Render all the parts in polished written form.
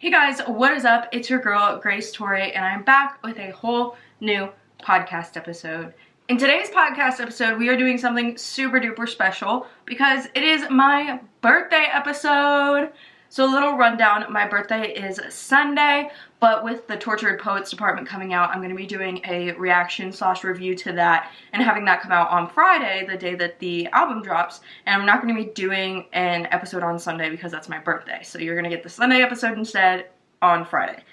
Hey guys, what is up? It's your girl, Grace Torrey, and I'm back with a whole new podcast episode. In today's podcast episode, we are doing something super duper special because it is my birthday episode. So a little rundown, my birthday is Sunday, but with the Tortured Poets Department coming out, I'm going to be doing a reaction/review to that and having that come out on Friday, the day that the album drops, and I'm not going to be doing an episode on Sunday because that's my birthday. So you're going to get the Sunday episode instead on Friday,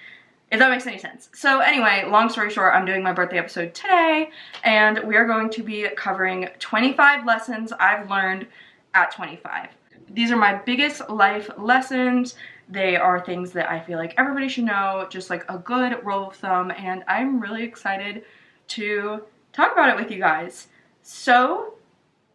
if that makes any sense. So anyway, long story short, I'm doing my birthday episode today, and we are going to be covering 25 lessons I've learned at 25. These are my biggest life lessons. They are things that I feel like everybody should know, just like a good rule of thumb, and I'm really excited to talk about it with you guys. So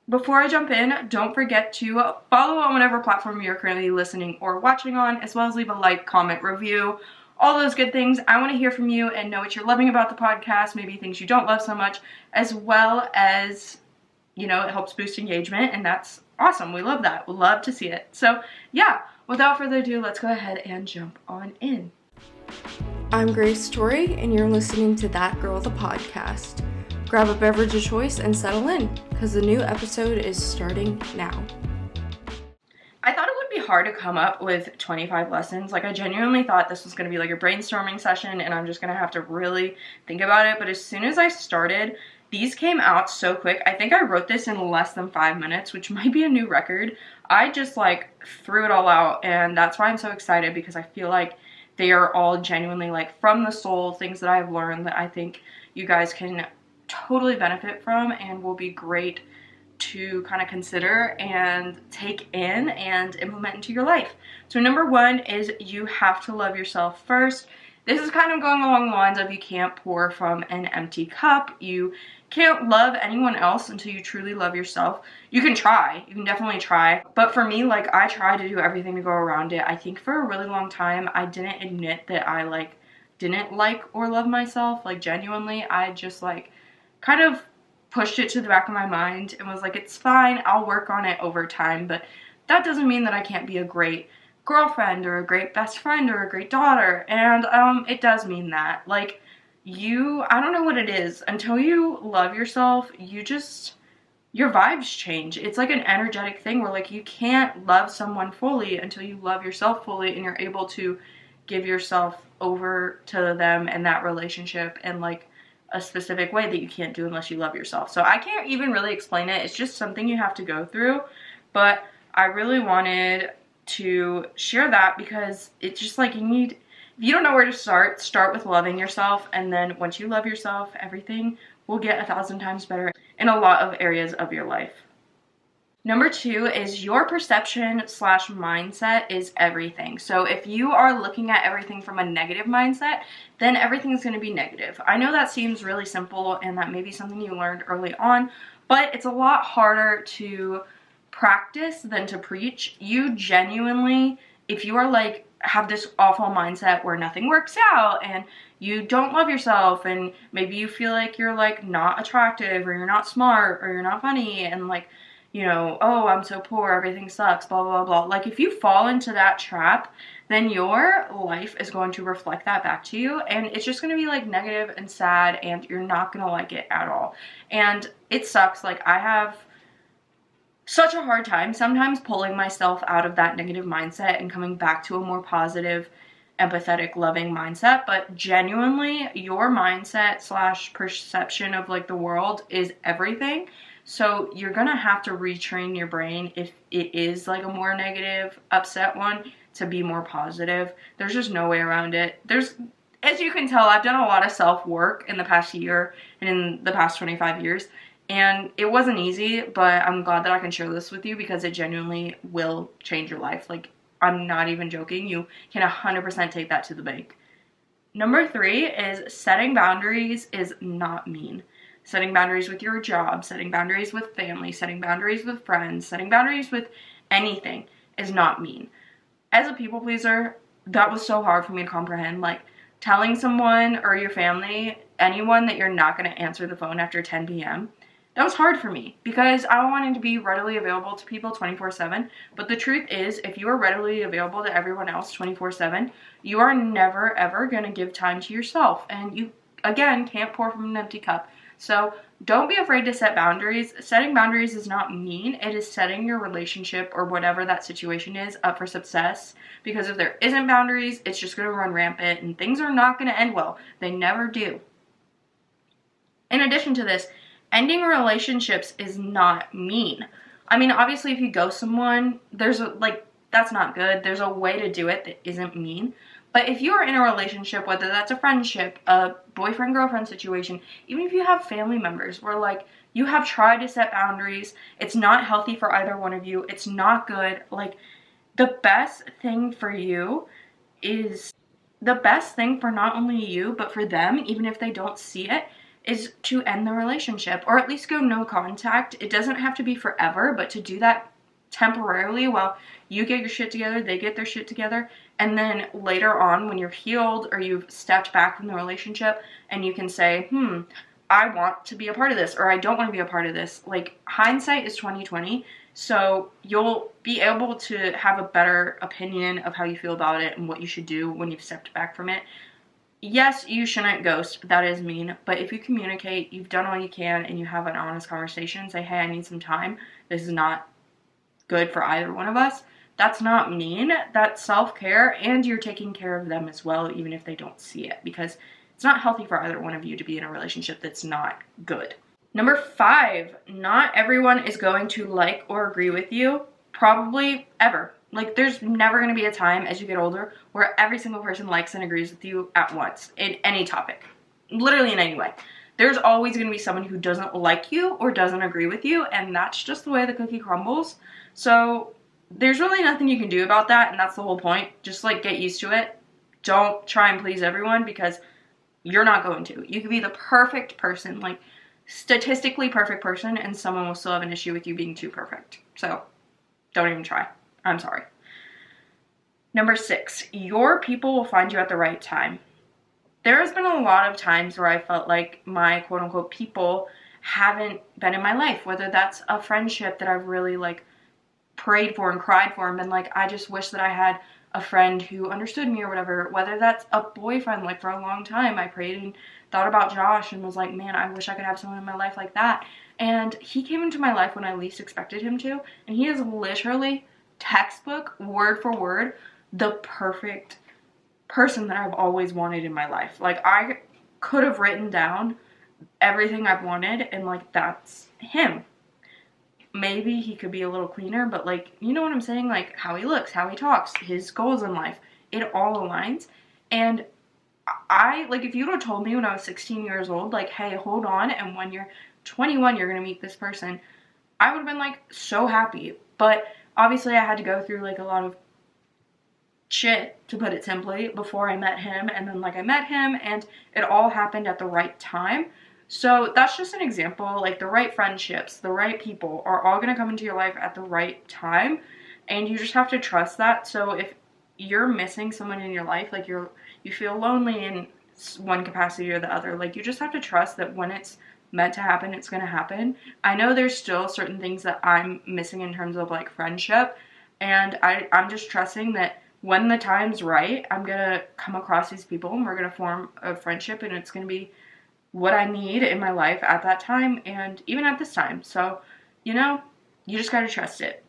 before I jump in, don't forget to follow on whatever platform you're currently listening or watching on, as well as leave a like, comment, review, all those good things. I want to hear from you and know what you're loving about the podcast, maybe things you don't love so much, as well as, you know, it helps boost engagement, and that's awesome. We love that. We love to see it. So yeah, without further ado, let's go ahead and jump on in. I'm Grace Torrey, and you're listening to That Girl the Podcast. Grab a beverage of choice and settle in, because the new episode is starting now. I thought it would be hard to come up with 25 lessons. Like, I genuinely thought this was going to be like a brainstorming session, and I'm just going to have to really think about it. But as soon as I started, these came out so quick. I think I wrote this in less than 5 minutes, which might be a new record. I just like threw it all out, and that's why I'm so excited, because I feel like they are all genuinely like from the soul, things that I've learned that I think you guys can totally benefit from and will be great to kind of consider and take in and implement into your life. So number one is you have to love yourself first. This is kind of going along the lines of you can't pour from an empty cup. You can't love anyone else until you truly love yourself. You can try. You can definitely try. But for me, like, I try to do everything to go around it. I think for a really long time, I didn't admit that I, didn't like or love myself. Like, genuinely, I just, kind of pushed it to the back of my mind and was like, it's fine. I'll work on it over time. But that doesn't mean that I can't be a great girlfriend or a great best friend or a great daughter. And it does mean that. Like, I don't know what it is. Until you love yourself, your vibes change. It's like an energetic thing where, like, you can't love someone fully until you love yourself fully and you're able to give yourself over to them and that relationship in, like, a specific way that you can't do unless you love yourself. So I can't even really explain it. It's just something you have to go through. But I really wanted to share that because it's just like if you don't know where to start with loving yourself, and then once you love yourself, everything will get 1,000 times better in a lot of areas of your life. Number two is your perception/mindset is everything. So if you are looking at everything from a negative mindset, then everything's going to be negative. I know that seems really simple and that may be something you learned early on, but it's a lot harder to practice than to preach. You genuinely, if you are have this awful mindset where nothing works out and you don't love yourself and maybe you feel like you're not attractive or you're not smart or you're not funny and oh, I'm so poor, everything sucks, blah, blah, blah. Like, if you fall into that trap, then your life is going to reflect that back to you, and it's just going to be, negative and sad, and you're not going to like it at all. And it sucks. Like, I have such a hard time sometimes pulling myself out of that negative mindset and coming back to a more positive, empathetic, loving mindset. But genuinely, your mindset/perception of, the world is everything. So you're going to have to retrain your brain if it is a more negative, upset one to be more positive. There's just no way around it. As you can tell, I've done a lot of self-work in the past year and in the past 25 years. And it wasn't easy, but I'm glad that I can share this with you because it genuinely will change your life. I'm not even joking. You can 100% take that to the bank. Number three is setting boundaries is not mean. Setting boundaries with your job, setting boundaries with family, setting boundaries with friends, setting boundaries with anything is not mean. As a people pleaser, that was so hard for me to comprehend. Telling someone or your family, anyone, that you're not going to answer the phone after 10 p.m., that was hard for me because I wanted to be readily available to people 24/7. But the truth is, if you are readily available to everyone else 24/7, you are never ever going to give time to yourself. And you, again, can't pour from an empty cup. So don't be afraid to set boundaries. Setting boundaries is not mean. It is setting your relationship or whatever that situation is up for success. Because if there isn't boundaries, it's just going to run rampant and things are not going to end well. They never do. In addition to this, ending relationships is not mean. I mean, obviously, if you ghost someone, that's not good. There's a way to do it that isn't mean. But if you are in a relationship, whether that's a friendship, a boyfriend-girlfriend situation, even if you have family members where, like, you have tried to set boundaries, it's not healthy for either one of you, it's not good, like, the best thing for you is, the best thing for not only you, but for them, even if they don't see it, is to end the relationship, or at least go no contact. It doesn't have to be forever, but to do that temporarily while you get your shit together, they get their shit together, and then later on when you're healed or you've stepped back from the relationship and you can say, I want to be a part of this, or I don't want to be a part of this. Like, hindsight is 20/20, so you'll be able to have a better opinion of how you feel about it and what you should do when you've stepped back from it. Yes, you shouldn't ghost, that is mean, but if you communicate, you've done all you can, and you have an honest conversation, say, hey, I need some time, this is not good for either one of us, that's not mean, that's self-care, and you're taking care of them as well, even if they don't see it, because it's not healthy for either one of you to be in a relationship that's not good. Number 5, not everyone is going to like or agree with you, probably ever. Like, there's never going to be a time as you get older where every single person likes and agrees with you at once in any topic, literally in any way. There's always going to be someone who doesn't like you or doesn't agree with you, and that's just the way the cookie crumbles. So there's really nothing you can do about that, and that's the whole point. Just, like, get used to it. Don't try and please everyone, because you're not going to. You could be the perfect person, like, statistically perfect person, and someone will still have an issue with you being too perfect. So don't even try. I'm sorry. Number 6, your people will find you at the right time. There has been a lot of times where I felt like my quote-unquote people haven't been in my life, whether that's a friendship that I've really, like, prayed for and cried for and been like, I just wish that I had a friend who understood me or whatever, whether that's a boyfriend, like, for a long time I prayed and thought about Josh and was like, man, I wish I could have someone in my life like that. And he came into my life when I least expected him to, and he is literally textbook, word for word, the perfect person that I've always wanted in my life. Like, I could have written down everything I've wanted, and, like, that's him. Maybe he could be a little cleaner, but, like, you know what I'm saying? Like, how he looks, how he talks, his goals in life, it all aligns. And like, if you would have told me when I was 16 years old, like, hey, hold on, and when you're 21, you're gonna meet this person, I would have been, like, so happy. But obviously I had to go through, like, a lot of shit, to put it simply, before I met him, and then, like, I met him, and it all happened at the right time. So that's just an example. Like, the right friendships, the right people are all going to come into your life at the right time, and you just have to trust that. So if you're missing someone in your life, like, you feel lonely in one capacity or the other, like, you just have to trust that when it's meant to happen, it's going to happen. I know there's still certain things that I'm missing in terms of, like, friendship, and I'm just trusting that when the time's right, I'm going to come across these people and we're going to form a friendship, and it's going to be what I need in my life at that time and even at this time. So, you know, you just got to trust it.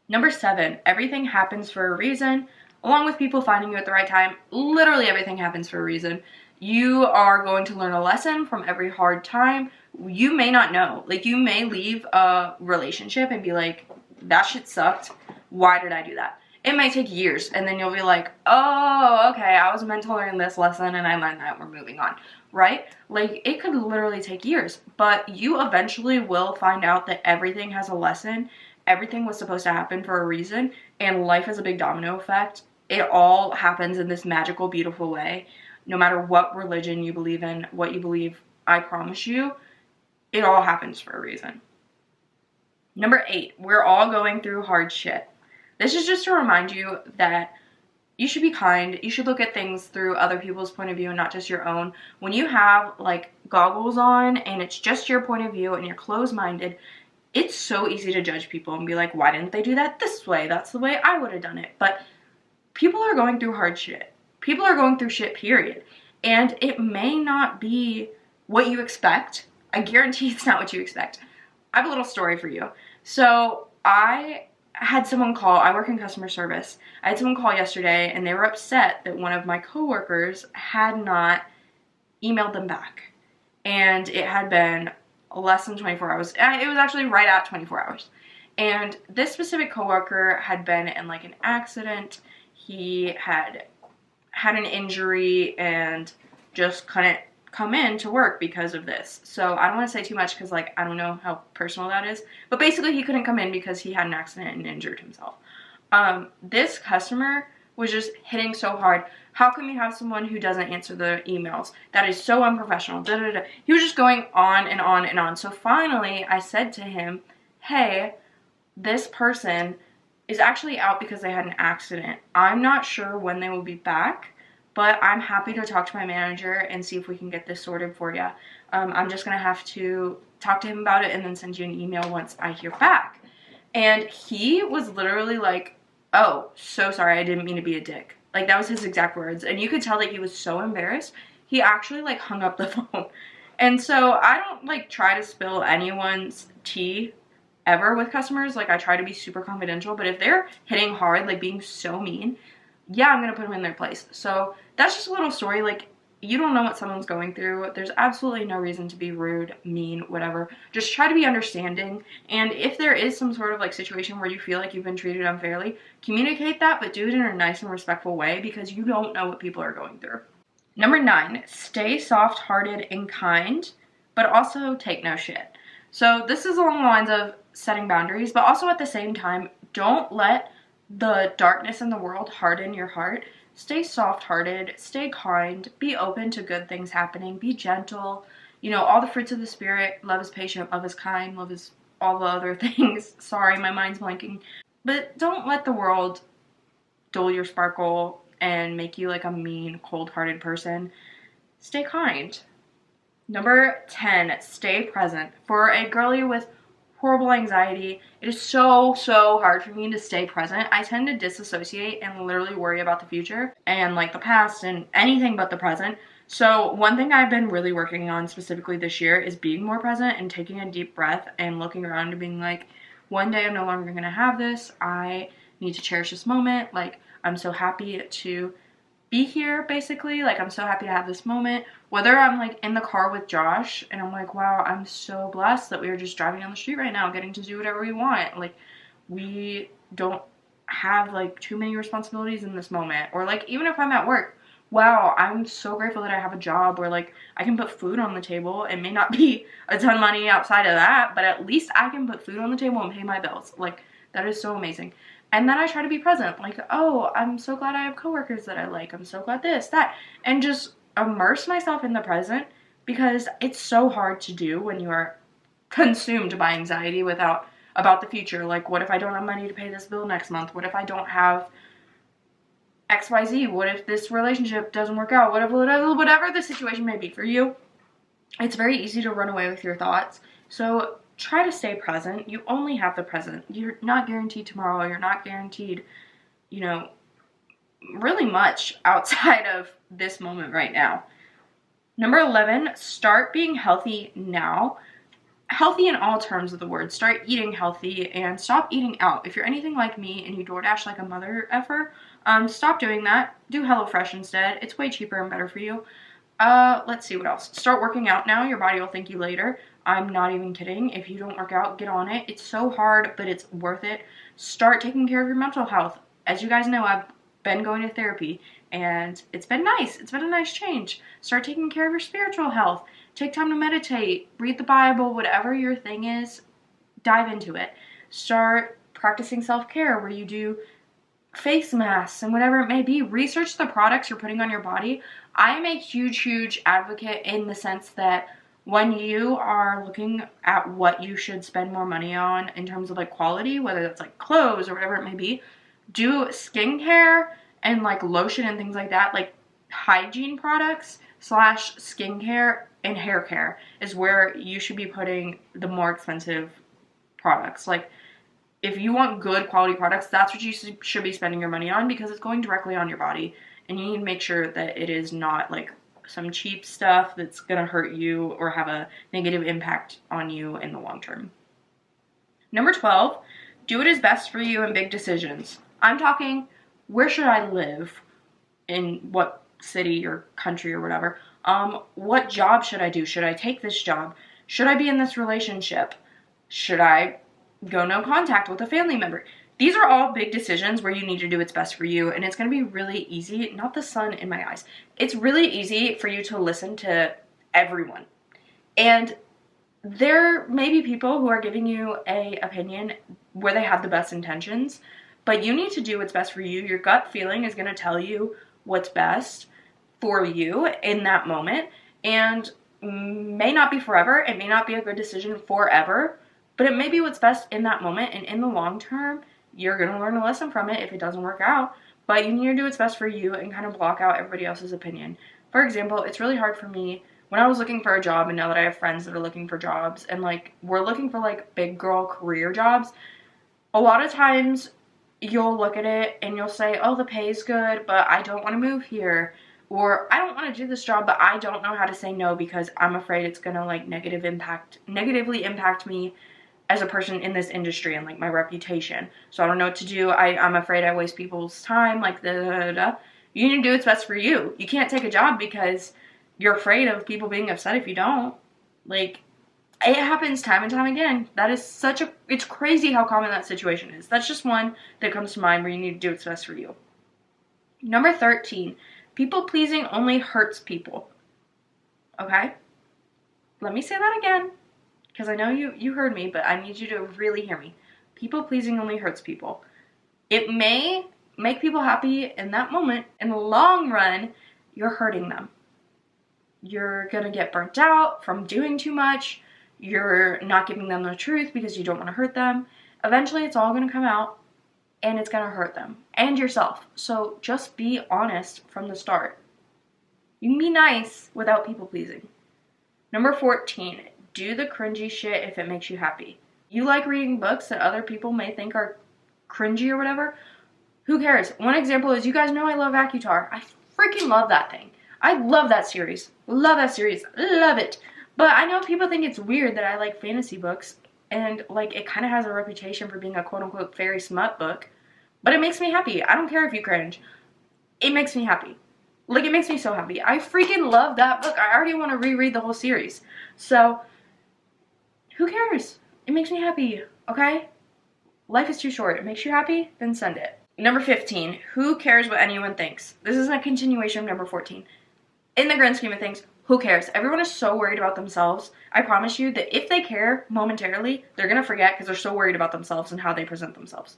Number 7, everything happens for a reason. Along with people finding you at the right time, literally everything happens for a reason. You are going to learn a lesson from every hard time. You may not know. Like, you may leave a relationship and be like, that shit sucked. Why did I do that? It might take years, and then you'll be like, oh, okay, I was meant to learn this lesson, and I learned that, we're moving on, right? Like, it could literally take years, but you eventually will find out that everything has a lesson, everything was supposed to happen for a reason, and life is a big domino effect. It all happens in this magical, beautiful way. No matter what religion you believe in, what you believe, I promise you, it all happens for a reason. Number 8, we're all going through hard shit. This is just to remind you that you should be kind. You should look at things through other people's point of view and not just your own. When you have like goggles on and it's just your point of view and you're closed-minded, it's so easy to judge people and be like, why didn't they do that this way? That's the way I would have done it. But people are going through hard shit. People are going through shit, period. And it may not be what you expect. I guarantee it's not what you expect. I have a little story for you. So I had someone call. I work in customer service. I had someone call yesterday and they were upset that one of my coworkers had not emailed them back. And it had been less than 24 hours. It was actually right at 24 hours. And this specific coworker had been in like an accident. He had an injury and just couldn't come in to work because of this. So I don't want to say too much because like I don't know how personal that is. But basically he couldn't come in because he had an accident and injured himself. This customer was just hitting so hard. How can we have someone who doesn't answer the emails? That is so unprofessional. Da, da, da. He was just going on and on and on. So finally I said to him, hey, this person is actually out because they had an accident. I'm not sure when they will be back, but I'm happy to talk to my manager and see if we can get this sorted for you. I'm just going to have to talk to him about it and then send you an email once I hear back. And he was literally like, oh, so sorry, I didn't mean to be a dick. Like, that was his exact words. And you could tell that he was so embarrassed. He actually, like, hung up the phone. And so I don't, like, try to spill anyone's tea ever with customers. Like, I try to be super confidential. But if they're hitting hard, like, being so mean, yeah, I'm going to put them in their place. So that's just a little story. Like, you don't know what someone's going through. There's absolutely no reason to be rude, mean, whatever. Just try to be understanding. And if there is some sort of like situation where you feel like you've been treated unfairly, communicate that, but do it in a nice and respectful way because you don't know what people are going through. Number 9, stay soft-hearted and kind, but also take no shit. So this is along the lines of setting boundaries, but also at the same time, don't let the darkness in the world harden your heart. Stay soft-hearted, stay kind, be open to good things happening, be gentle. You know, all the fruits of the Spirit. Love is patient, love is kind, love is all the other things. Sorry, my mind's blanking. But don't let the world dull your sparkle and make you like a mean, cold-hearted person. Stay kind. Number 10, stay present. For a girly with horrible anxiety, it is so hard for me to stay present. I tend to disassociate and literally worry about the future and like the past and anything but the present. So one thing I've been really working on specifically this year is being more present and taking a deep breath and looking around and being like, one day I'm no longer going to have this. I need to cherish this moment. Like, I'm so happy to be here, basically. Like, I'm so happy to have this moment. Whether I'm like in the car with Josh and I'm like, wow, I'm so blessed that we are just driving down the street right now, getting to do whatever we want. Like, we don't have like too many responsibilities in this moment. Or like, even if I'm at work, wow, I'm so grateful that I have a job where like I can put food on the table. It may not be a ton of money outside of that, but at least I can put food on the table and pay my bills. Like, that is so amazing. And then I try to be present. Like, oh, I'm so glad I have coworkers that I like. I'm so glad this, that. And just immerse myself in the present because it's so hard to do when you are consumed by anxiety about the future. Like, what if I don't have money to pay this bill next month? What if I don't have XYZ? What if this relationship doesn't work out? Whatever the situation may be for you, it's very easy to run away with your thoughts. So try to stay present. You only have the present. You're not guaranteed tomorrow. You're not guaranteed, you know, really much outside of this moment right now. Number 11, start being healthy now. Healthy in all terms of the word. Start eating healthy and stop eating out. If you're anything like me and you DoorDash like a mother effer, stop doing that. Do HelloFresh instead. It's way cheaper and better for you. Let's see what else. Start working out now. Your body will thank you later. I'm not even kidding. If you don't work out, get on it. It's so hard, but it's worth it. Start taking care of your mental health. As you guys know, I've been going to therapy and it's been nice. It's been a nice change. Start taking care of your spiritual health. Take time to meditate, read the Bible, whatever your thing is, dive into it. Start practicing self-care where you do face masks and whatever it may be. Research the products you're putting on your body. I am a huge advocate in the sense that when you are looking at what you should spend more money on in terms of like quality, whether that's like clothes or whatever it may be, do skincare and like lotion and things like that, like hygiene products slash skincare and hair care is where you should be putting the more expensive products. Like, if you want good quality products, that's what you should be spending your money on, because it's going directly on your body, and you need to make sure that it is not like some cheap stuff that's gonna hurt you or have a negative impact on you in the long term. Number 12, do what is best for you in big decisions. I'm talking, where should I live? In what city or country or whatever? What job should I do? Should I take this job? Should I be in this relationship? Should I go no contact with a family member? These are all big decisions where you need to do what's best for you, and it's going to be really easy, not the sun in my eyes, it's really easy for you to listen to everyone. And there may be people who are giving you a opinion where they have the best intentions, but you need to do what's best for you. Your gut feeling is going to tell you what's best for you in that moment, and may not be forever. It may not be a good decision forever, but it may be what's best in that moment, and in the long term, you're going to learn a lesson from it if it doesn't work out, but you need to do what's best for you and kind of block out everybody else's opinion. For example, it's really hard for me when I was looking for a job, and now that I have friends that are looking for jobs, and like we're looking for like big girl career jobs, a lot of times you'll look at it and you'll say, oh, the pay's good, but I don't want to move here. Or I don't want to do this job, but I don't know how to say no because I'm afraid it's going to like negatively impact me as a person in this industry and like my reputation. So I don't know what to do. I'm afraid I waste people's time, like You need to do what's best for you. You can't take a job because you're afraid of people being upset if you don't. Like, it happens time and time again. That is it's crazy how common that situation is. That's just one that comes to mind where you need to do what's best for you. Number 13, people pleasing only hurts people. Okay? Let me say that again, because I know you heard me, but I need you to really hear me. People pleasing only hurts people. It may make people happy in that moment. In the long run, you're hurting them. You're gonna get burnt out from doing too much. You're not giving them the truth because you don't want to hurt them. Eventually, it's all gonna come out, and it's gonna hurt them and yourself. So just be honest from the start. You can be nice without people pleasing. Number 14, do the cringy shit if it makes you happy. You like reading books that other people may think are cringy or whatever? Who cares? One example is, you guys know I love AccuTar. I freaking love that thing. I love that series. Love that series. Love it. But I know people think it's weird that I like fantasy books, and like it kind of has a reputation for being a quote-unquote fairy smut book, but it makes me happy. I don't care if you cringe. It makes me happy. Like, it makes me so happy. I freaking love that book. I already want to reread the whole series. So, who cares? It makes me happy, okay? Life is too short. It makes you happy? Then send it. Number 15, who cares what anyone thinks? This is a continuation of number 14. In the grand scheme of things, who cares? Everyone is so worried about themselves. I promise you that if they care momentarily, they're going to forget because they're so worried about themselves and how they present themselves.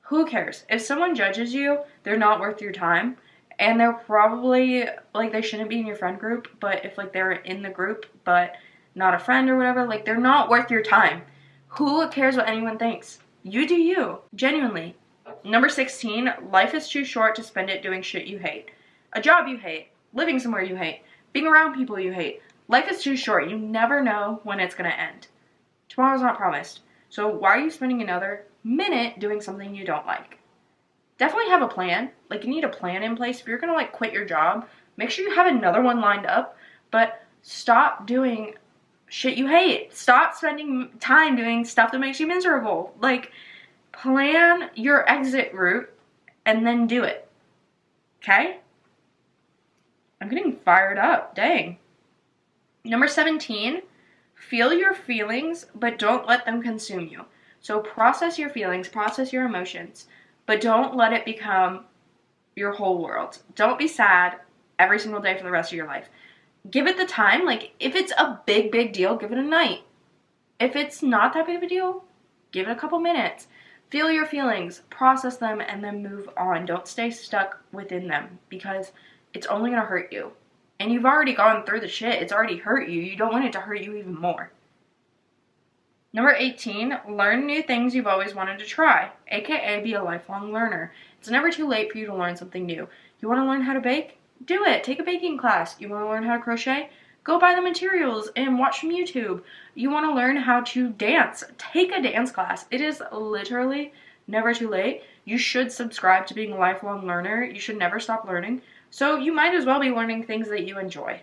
Who cares? If someone judges you, they're not worth your time. And they're probably, like, they shouldn't be in your friend group. But if, like, they're in the group but not a friend or whatever, like, they're not worth your time. Who cares what anyone thinks? You do you. Genuinely. Number 16, life is too short to spend it doing shit you hate. A job you hate. Living somewhere you hate. Being around people you hate. Life is too short. You never know when it's going to end. Tomorrow's not promised. So why are you spending another minute doing something you don't like? Definitely have a plan. Like, you need a plan in place. If you're going to, like, quit your job, make sure you have another one lined up. But stop doing shit you hate. Stop spending time doing stuff that makes you miserable. Like, plan your exit route and then do it. Okay? I'm getting fired up. Dang. Number 17, feel your feelings, but don't let them consume you. So process your feelings, process your emotions, but don't let it become your whole world. Don't be sad every single day for the rest of your life. Give it the time. Like, if it's a big, big deal, give it a night. If it's not that big of a deal, give it a couple minutes. Feel your feelings, process them, and then move on. Don't stay stuck within them because it's only going to hurt you. And you've already gone through the shit. It's already hurt you. You don't want it to hurt you even more. Number 18, learn new things you've always wanted to try, aka be a lifelong learner. It's never too late for you to learn something new. You want to learn how to bake? Do it. Take a baking class. You want to learn how to crochet? Go buy the materials and watch from YouTube. You want to learn how to dance? Take a dance class. It is literally never too late. You should subscribe to being a lifelong learner. You should never stop learning. So you might as well be learning things that you enjoy.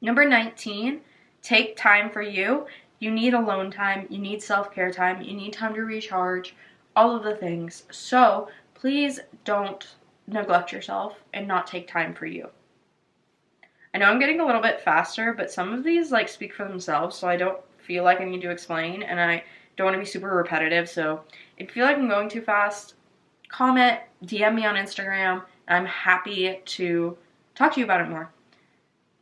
Number 19, take time for you. You need alone time. You need self-care time. You need time to recharge. All of the things. So please don't neglect yourself and not take time for you. I know I'm getting a little bit faster, but some of these like speak for themselves, so I don't feel like I need to explain, and I don't want to be super repetitive. So if you feel like I'm going too fast, comment, DM me on Instagram, and I'm happy to talk to you about it more.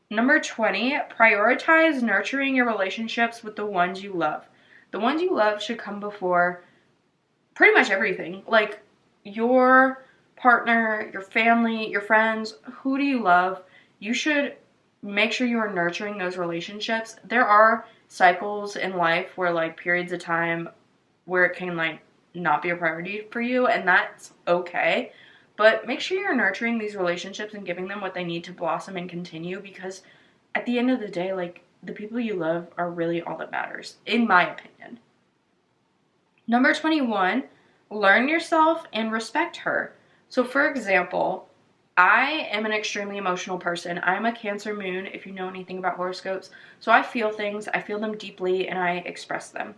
Number 20, prioritize nurturing your relationships with the ones you love. The ones you love should come before pretty much everything. Like your partner, your family, your friends, who do you love? You should make sure you are nurturing those relationships. There are cycles in life where like periods of time where it can like not be a priority for you, and that's okay. But make sure you're nurturing these relationships and giving them what they need to blossom and continue, because at the end of the day, like the people you love are really all that matters, in my opinion. Number 21, learn yourself and respect her. So for example, I am an extremely emotional person. I'm a Cancer moon, if you know anything about horoscopes. So I feel things, I feel them deeply, and I express them.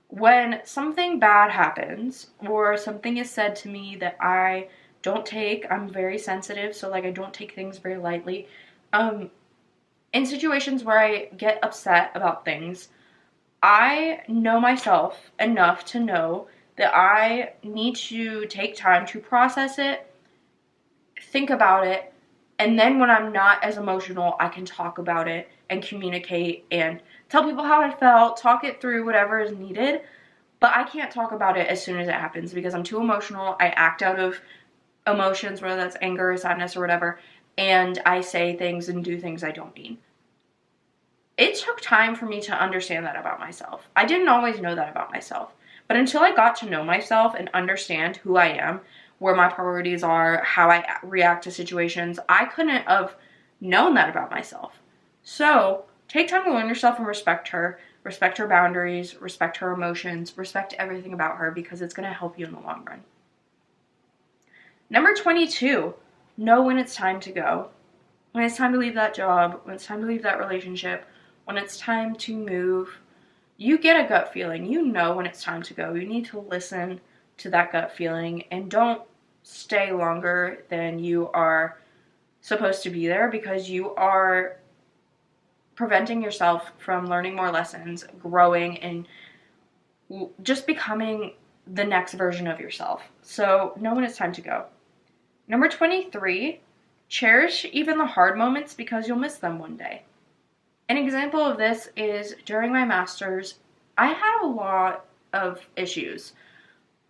When something bad happens or something is said to me that I don't take, I'm very sensitive, so like I don't take things very lightly. In situations where I get upset about things, I know myself enough to know that I need to take time to process it, think about it, and then when I'm not as emotional, I can talk about it and communicate and tell people how I felt, talk it through, whatever is needed. But I can't talk about it as soon as it happens because I'm too emotional. I act out of emotions, whether that's anger or sadness or whatever, and I say things and do things I don't mean. It took time for me to understand that about myself. I didn't always know that about myself. But until I got to know myself and understand who I am, where my priorities are, how I react to situations, I couldn't have known that about myself. So take time to learn yourself and respect her boundaries, respect her emotions, respect everything about her, because it's going to help you in the long run. Number 22, know when it's time to go. When it's time to leave that job, when it's time to leave that relationship, when it's time to move. You get a gut feeling. You know when it's time to go. You need to listen to that gut feeling and don't stay longer than you are supposed to be there, because you are preventing yourself from learning more lessons, growing, and just becoming the next version of yourself. So know when it's time to go. Number 23, cherish even the hard moments because you'll miss them one day. An example of this is during my master's, I had a lot of issues.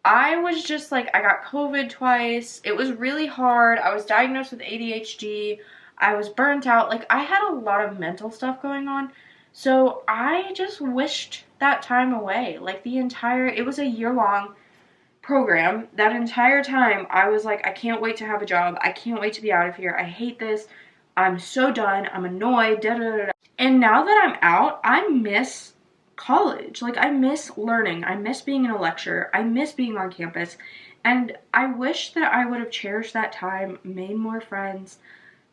I was just like, I got COVID twice. It was really hard. I was diagnosed with ADHD. I was burnt out. Like, I had a lot of mental stuff going on. So I just wished that time away. Like it was a year-long program. That entire time, I was like, I can't wait to have a job. I can't wait to be out of here. I hate this. I'm so done. I'm annoyed. Da, da, da, da. And now that I'm out, I miss college. Like, I miss learning. I miss being in a lecture. I miss being on campus. And I wish that I would have cherished that time, made more friends,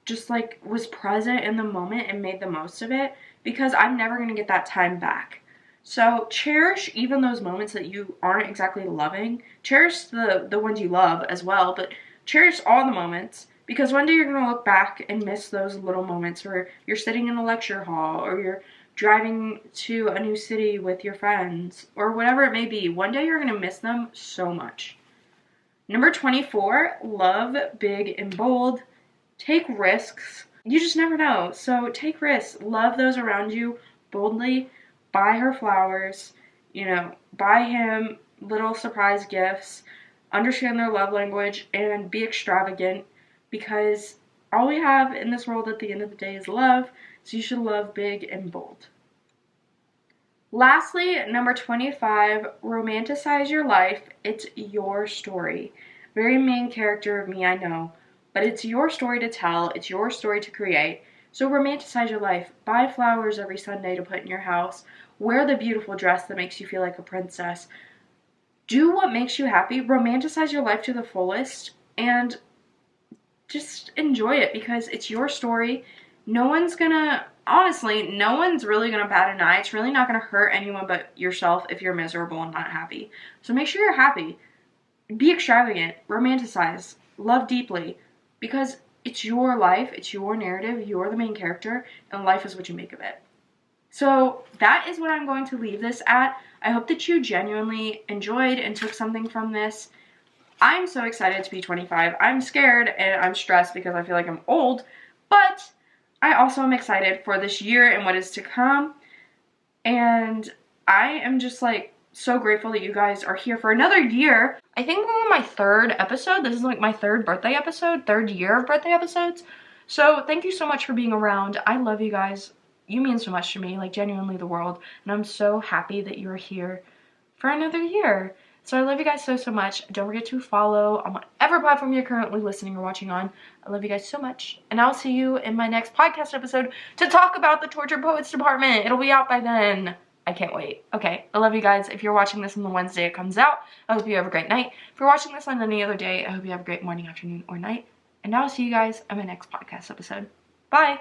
just like was present in the moment and made the most of it, because I'm never going to get that time back. So cherish even those moments that you aren't exactly loving. Cherish the ones you love as well, but cherish all the moments, because one day you're going to look back and miss those little moments where you're sitting in a lecture hall or you're driving to a new city with your friends or whatever it may be. One day you're going to miss them so much. Number 24, love big and bold. Take risks. You just never know. So take risks. Love those around you boldly. Buy her flowers. Buy him little surprise gifts. Understand their love language and be extravagant, because all we have in this world at the end of the day is love. So you should love big and bold. Lastly, number 25, romanticize your life. It's your story. very main character of me, I know. But it's your story to tell. It's your story to create. So romanticize your life. Buy flowers every Sunday to put in your house. Wear the beautiful dress that makes you feel like a princess. Do what makes you happy. Romanticize your life to the fullest. And just enjoy it because it's your story. No one's gonna, honestly, no one's really gonna bat an eye. It's really not gonna hurt anyone but yourself if you're miserable and not happy. So make sure you're happy. Be extravagant. Romanticize. Love deeply. Because it's your life, it's your narrative, you're the main character, and life is what you make of it. So that is what I'm going to leave this at. I hope that you genuinely enjoyed and took something from this. I'm so excited to be 25. I'm scared and I'm stressed because I feel like I'm old, but I also am excited for this year and what is to come. And I am just like so grateful that you guys are here for another year. I think this is my third episode. This is like my third birthday episode, third year of birthday episodes. So thank you so much for being around. I love you guys. You mean so much to me, like genuinely the world. And I'm so happy that you're here for another year. So I love you guys so, so much. Don't forget to follow on whatever platform you're currently listening or watching on. I love you guys so much. And I'll see you in my next podcast episode to talk about the Tortured Poets Department. It'll be out by then. I can't wait. Okay, I love you guys. If you're watching this on the Wednesday it comes out, I hope you have a great night. If you're watching this on any other day, I hope you have a great morning, afternoon, or night. And I'll see you guys in my next podcast episode. Bye!